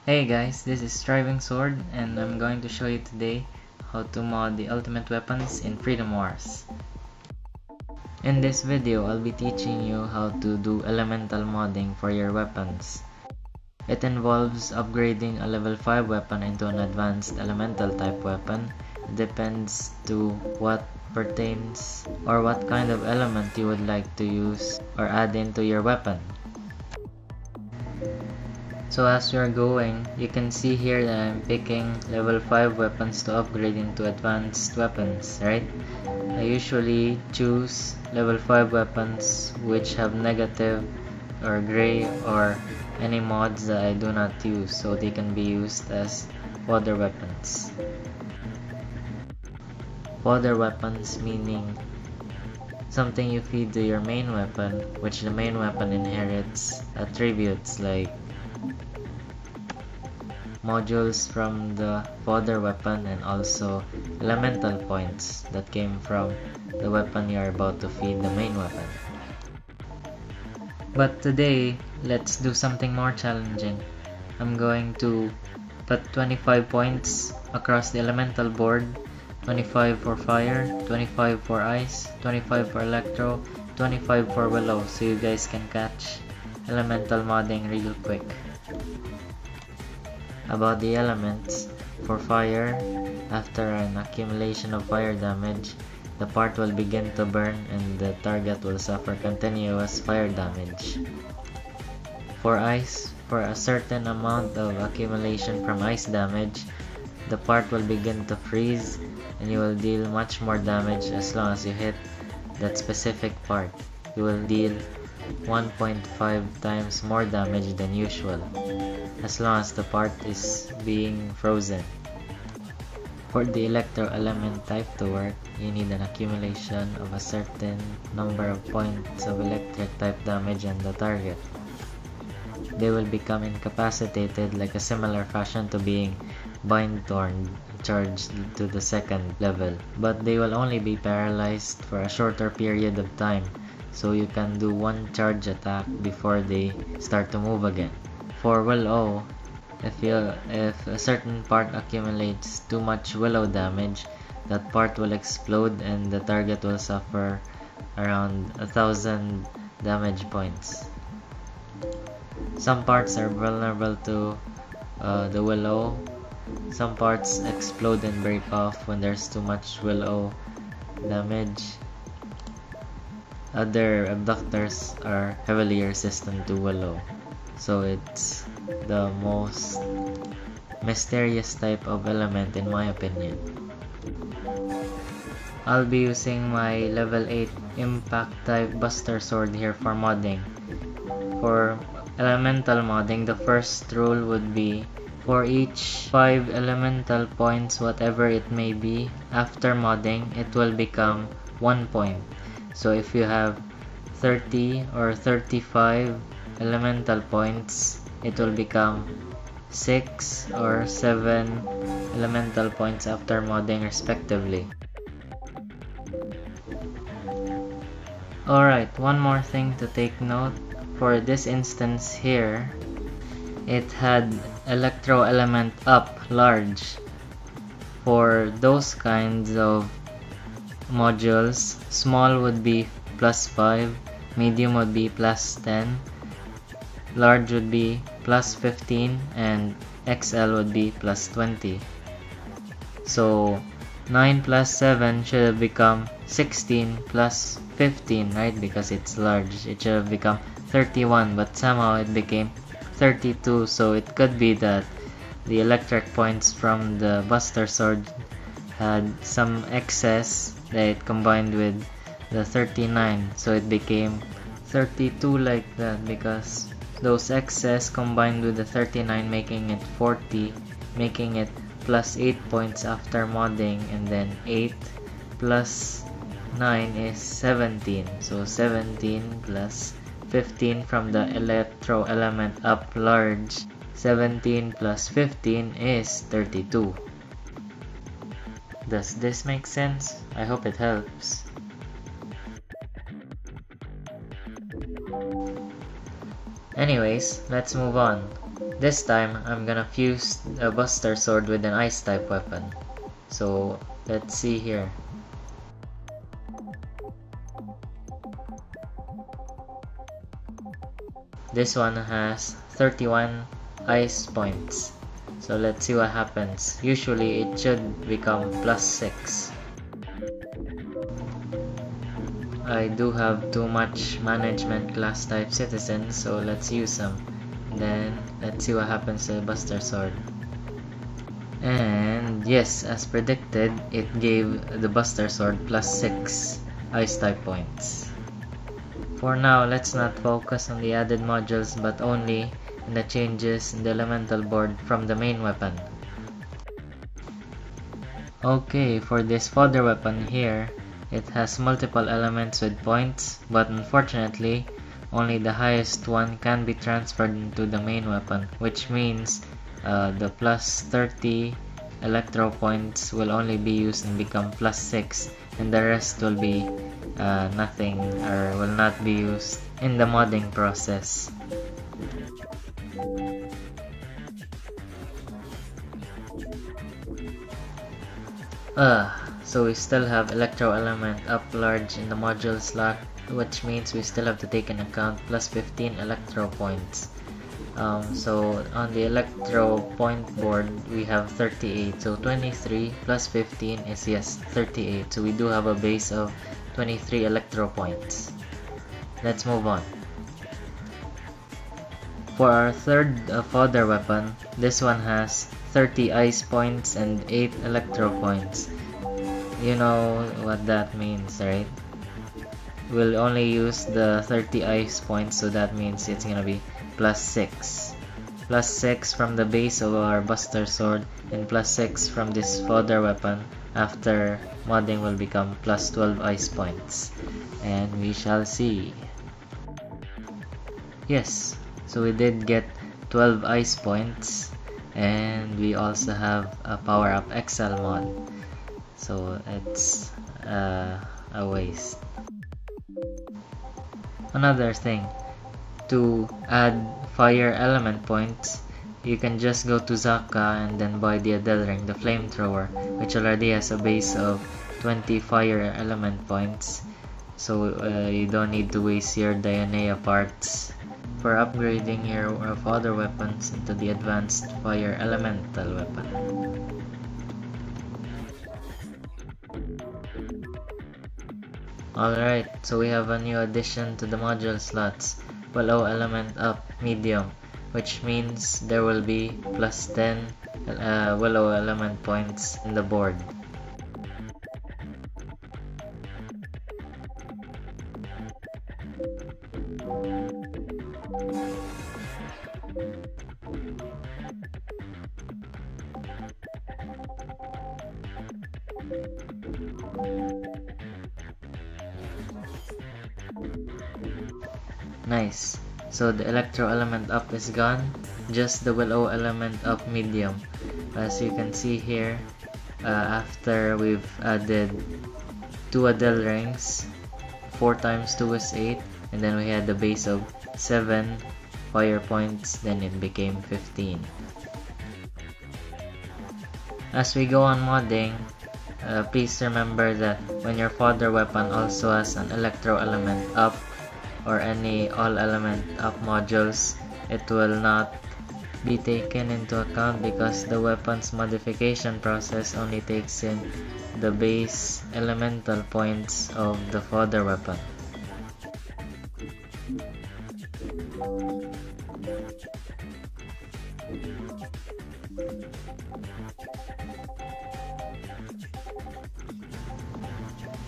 Hey guys, this is Striving Sword and I'm going to show you today how to mod the ultimate weapons in Freedom Wars. In this video, I'll be teaching you how to do elemental modding for your weapons. It involves upgrading a level 5 weapon into an advanced elemental type weapon. It depends to what pertains or what kind of element you would like to use or add into your weapon. So as we are going, you can see here that I'm picking level 5 weapons to upgrade into advanced weapons, right? I usually choose level 5 weapons which have negative or gray or any mods that I do not use, so they can be used as fodder weapons. Fodder weapons meaning something you feed to your main weapon, which the main weapon inherits attributes like modules from the fodder weapon and also elemental points that came from the weapon you are about to feed the main weapon. But today, let's do something more challenging. I'm going to put 25 points across the elemental board, 25 for fire, 25 for ice, 25 for electro, 25 for willow, so you guys can catch elemental modding real quick. About the elements, for fire, after an accumulation of fire damage, the part will begin to burn and the target will suffer continuous fire damage. For ice, for a certain amount of accumulation from ice damage, the part will begin to freeze and you will deal much more damage as long as you hit that specific part. You will deal 1.5 times more damage than usual, as long as the part is being frozen. For the electro element type to work, you need an accumulation of a certain number of points of electric type damage on the target. They will become incapacitated like a similar fashion to being bind torn charged to the second level, but they will only be paralyzed for a shorter period of time, so you can do one charge attack before they start to move again. For willow, if a certain part accumulates too much willow damage, that part will explode and the target will suffer around 1,000 damage points. Some parts are vulnerable to the willow. Some parts explode and break off when there's too much willow damage. Other abductors are heavily resistant to willow, so it's the most mysterious type of element in my opinion. I'll be using my level 8 impact type buster sword here for modding. For elemental modding, the first rule would be for each 5 elemental points, whatever it may be, after modding, it will become 1 point. So if you have 30 or 35 elemental points, it will become 6 or 7 elemental points after modding respectively. Alright, one more thing to take note. For this instance here, it had electro element up large. For those kinds of modules, small would be +5, medium would be +10, large would be +15, and XL would be +20. So 9 plus 7 should have become 16 plus 15, right? Because it's large. It should have become 31, but somehow it became 32, so it could be that the electric points from the buster sword had some excess that it combined with the 39, so it became 32 like that, because those excess combined with the 39 making it 40, making it plus 8 points after modding, and then 8 plus 9 is 17, so 17 plus 15 from the electro element up large, 17 plus 15 is 32. Does this make sense? I hope it helps. Anyways, let's move on. This time, I'm gonna fuse a Buster Sword with an Ice type weapon. So, let's see here. This one has 31 ice points. So let's see what happens. Usually it should become +6. I do have too much management class type citizens, so let's use them. Then let's see what happens to the Buster Sword. And yes, as predicted, it gave the Buster Sword +6 ice type points. For now, let's not focus on the added modules but only in the changes in the elemental board from the main weapon. Okay, for this fodder weapon here, it has multiple elements with points, but unfortunately, only the highest one can be transferred into the main weapon, which means the +30 electro points will only be used and become +6, and the rest will be nothing or will not be used in the modding process. So we still have electro element up large in the module slot, which means we still have to take into account +15 electro points. So on the electro point board we have 38, so 23 +15 is 38, so we do have a base of 23 electro points. Let's move on. For our third fodder weapon, this one has 30 ice points and 8 electro points. You know what that means, right? We'll only use the 30 ice points, so that means it's gonna be +6. +6 from the base of our Buster Sword and +6 from this fodder weapon. After modding will become +12 ice points. And we shall see. Yes, so we did get 12 ice points, and we also have a power up XL mod, so it's a waste. Another thing, to add fire element points, you can just go to Zaka and then buy the Adel Ring, the flamethrower, which already has a base of 20 fire element points, so you don't need to waste your Dionea parts for upgrading your fodder weapons into the advanced fire elemental weapon. Alright, so we have a new addition to the module slots, Willow element up medium, which means there will be +10 Willow element points in the board. Nice. So the electro element up is gone, just the willow element up medium. As you can see here, after we've added 2 Adel rings, 4 times 2 is 8, and then we had the base of 7 fire points, then it became 15. As we go on modding, please remember that when your fodder weapon also has an electro element up or any all element up modules, it will not be taken into account because the weapon's modification process only takes in the base elemental points of the fodder weapon.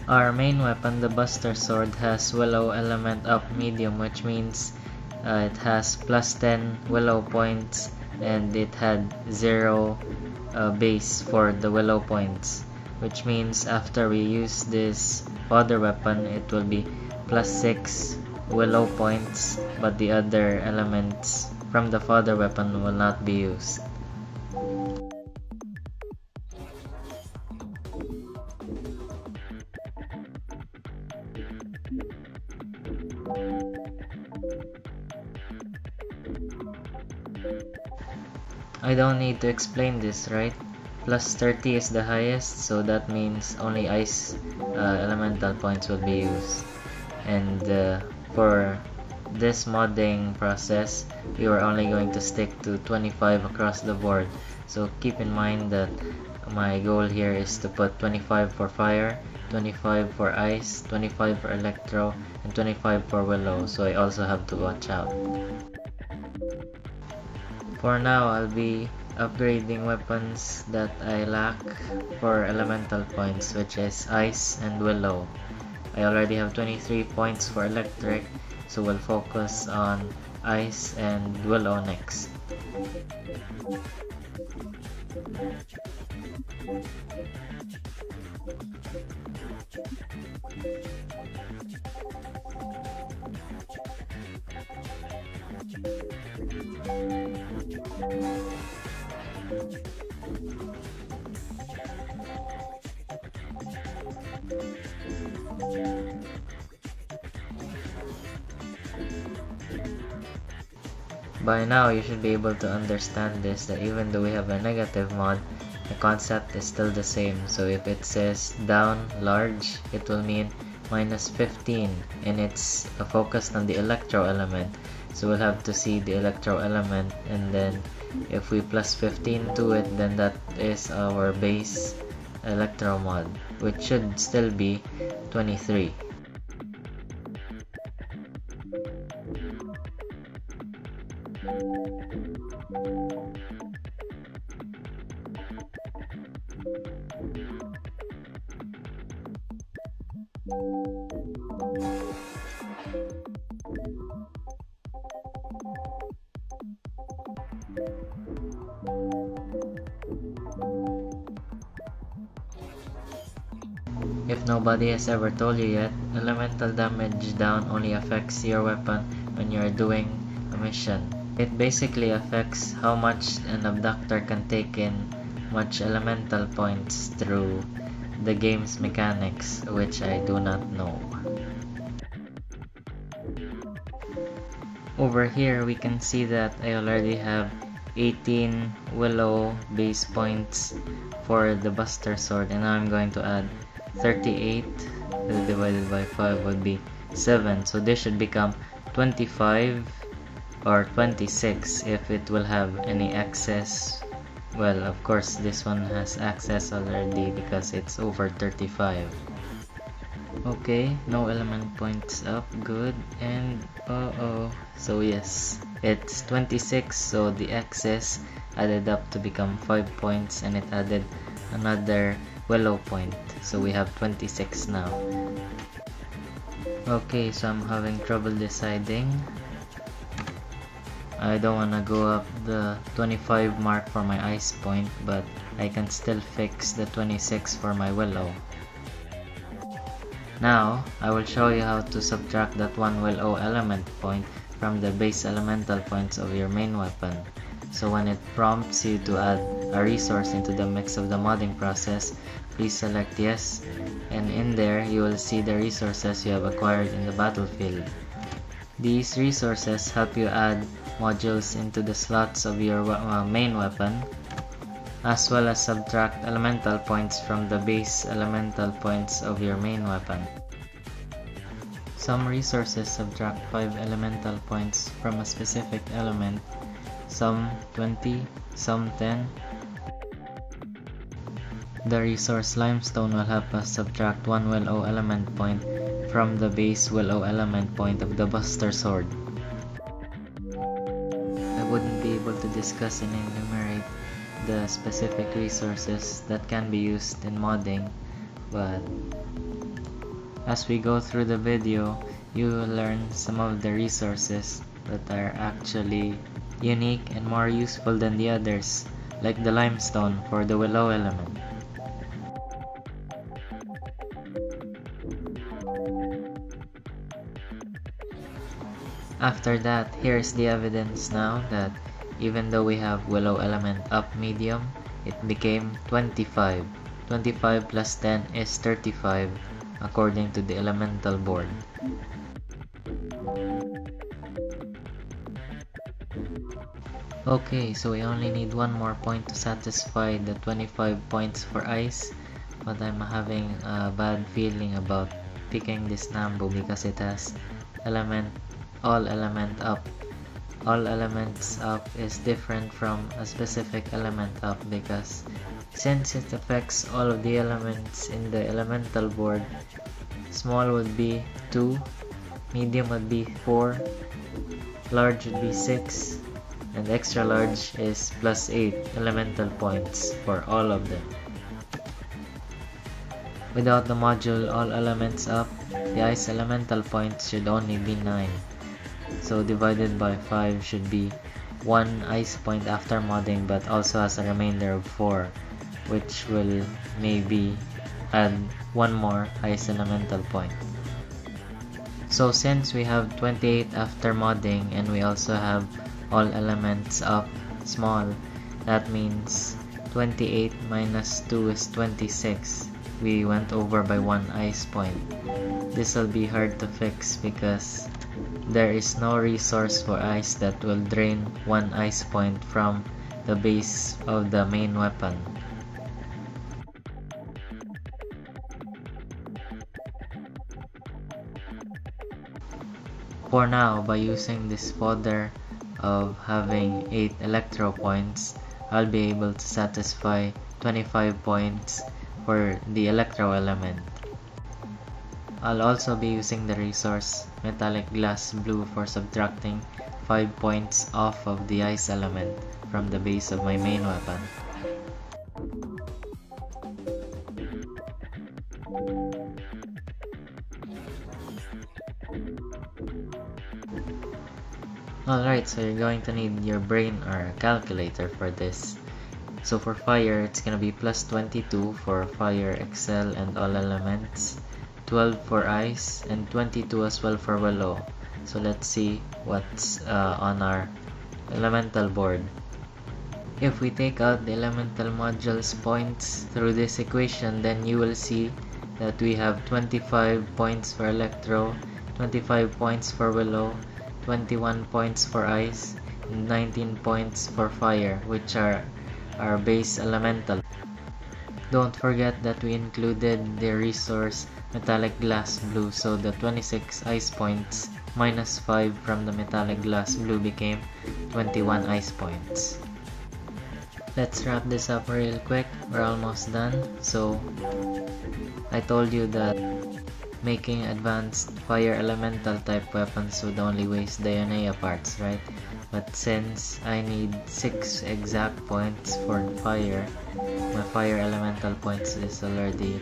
Our main weapon, the Buster Sword, has Willow element up medium, which means it has +10 Willow points and it had 0 base for the Willow points, which means after we use this fodder weapon it will be +6 Willow points, but the other elements from the fodder weapon will not be used. I don't need to explain this, right? Plus 30 is the highest, so that means only ice elemental points will be used. And for this modding process, we were only going to stick to 25 across the board. So keep in mind that my goal here is to put 25 for fire, 25 for ice, 25 for electro, and 25 for willow, so I also have to watch out. For now, I'll be upgrading weapons that I lack for elemental points, which is ice and willow. I already have 23 points for electric, so we'll focus on ice and willow next. By now, you should be able to understand this, that even though we have a negative mod, the concept is still the same. So if it says down large, it will mean minus 15, and it's focused on the electro element. So we'll have to see the electro element, and then if we plus 15 to it, then that is our base electro mod, which should still be 23. If nobody has ever told you yet, elemental damage down only affects your weapon when you are doing a mission. It basically affects how much an abductor can take in much elemental points through the game's mechanics, which I do not know. Over here we can see that I already have 18 willow base points for the Buster Sword, and now I'm going to add 38 divided by 5 would be 7, so this should become 25 or 26 if it will have any access. Well, of course this one has access already because it's over 35. Okay, no element points up, good, and so yes, it's 26, so the excess added up to become 5 points, and it added another willow point, so we have 26 now. Okay, so I'm having trouble deciding. I don't wanna go up the 25 mark for my ice point, but I can still fix the 26 for my willow. Now, I will show you how to subtract that one willow element point from the base elemental points of your main weapon. So when it prompts you to add a resource into the mix of the modding process, please select yes, and in there you will see the resources you have acquired in the battlefield. These resources help you add modules into the slots of your main weapon, as well as subtract elemental points from the base elemental points of your main weapon. Some resources subtract 5 elemental points from a specific element, some 20, some 10. The resource limestone will help us subtract 1 willow element point from the base willow element point of the Buster Sword. I wouldn't be able to discuss and enumerate the specific resources that can be used in modding, but as we go through the video, you will learn some of the resources that are actually unique and more useful than the others, like the limestone for the willow element. After that, here's the evidence now that even though we have willow element up medium, it became 25. 25 plus 10 is 35 according to the elemental board. Okay, so we only need one more point to satisfy the 25 points for ice, but I'm having a bad feeling about picking this Nambu because it has all element up. All elements up is different from a specific element up because since it affects all of the elements in the elemental board, small would be 2, medium would be 4, large would be 6, and extra large is plus 8 elemental points for all of them. Without the module all elements up, the ice elemental points should only be 9. So divided by 5 should be 1 ice point after modding, but also has a remainder of 4, which will maybe add 1 more ice elemental point. So since we have 28 after modding and we also have all elements up small, that means 28 minus 2 is 26. We went over by 1 ice point. This will be hard to fix because there is no resource for ice that will drain 1 ice point from the base of the main weapon. For now, by using this fodder of having 8 electro points, I'll be able to satisfy 25 points for the electro element. I'll also be using the resource metallic glass blue for subtracting 5 points off of the ice element from the base of my main weapon. Alright, so you're going to need your brain or a calculator for this. So for fire, it's gonna be plus 22 for fire, excel, and all elements, 12 for ice, and 22 as well for willow. So let's see what's on our elemental board. If we take out the elemental modules points through this equation, then you will see that we have 25 points for electro, 25 points for willow, 21 points for ice, and 19 points for fire, which are our base elemental. Don't forget that we included the resource metallic glass blue, so the 26 ice points minus 5 from the metallic glass blue became 21 ice points. Let's wrap this up real quick, we're almost done. So I told you that making advanced fire elemental type weapons would only waste the Ionea parts, right? But since I need 6 exact points for fire, my fire elemental points is already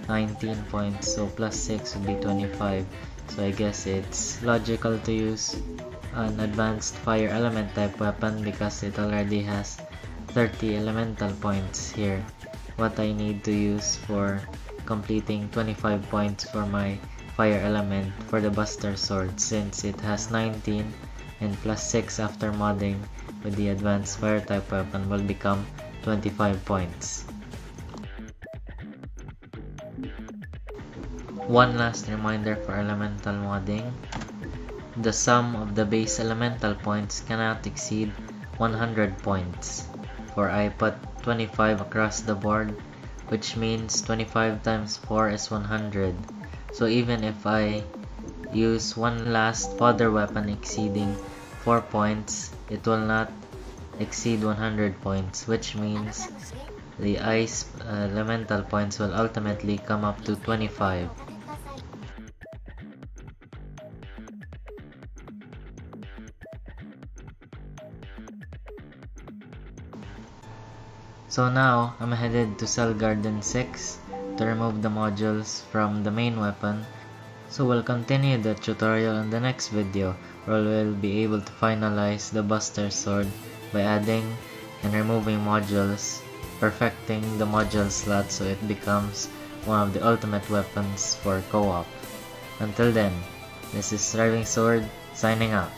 19 points, so plus 6 would be 25. So I guess it's logical to use an advanced fire element type weapon because it already has 30 elemental points here. What I need to use for completing 25 points for my fire element for the Buster Sword, since it has 19 and plus 6 after modding with the advanced fire type weapon will become 25 points. One last reminder for elemental modding. The sum of the base elemental points cannot exceed 100 points. For I put 25 across the board, which means 25 times 4 is 100. So even if I use one last fodder weapon exceeding 4 points, it will not exceed 100 points, which means the ice elemental points will ultimately come up to 25. So now, I'm headed to Cell Garden 6 to remove the modules from the main weapon. So we'll continue the tutorial in the next video, where we'll be able to finalize the Buster Sword by adding and removing modules, perfecting the module slot so it becomes one of the ultimate weapons for co-op. Until then, this is Striving Sword, signing out.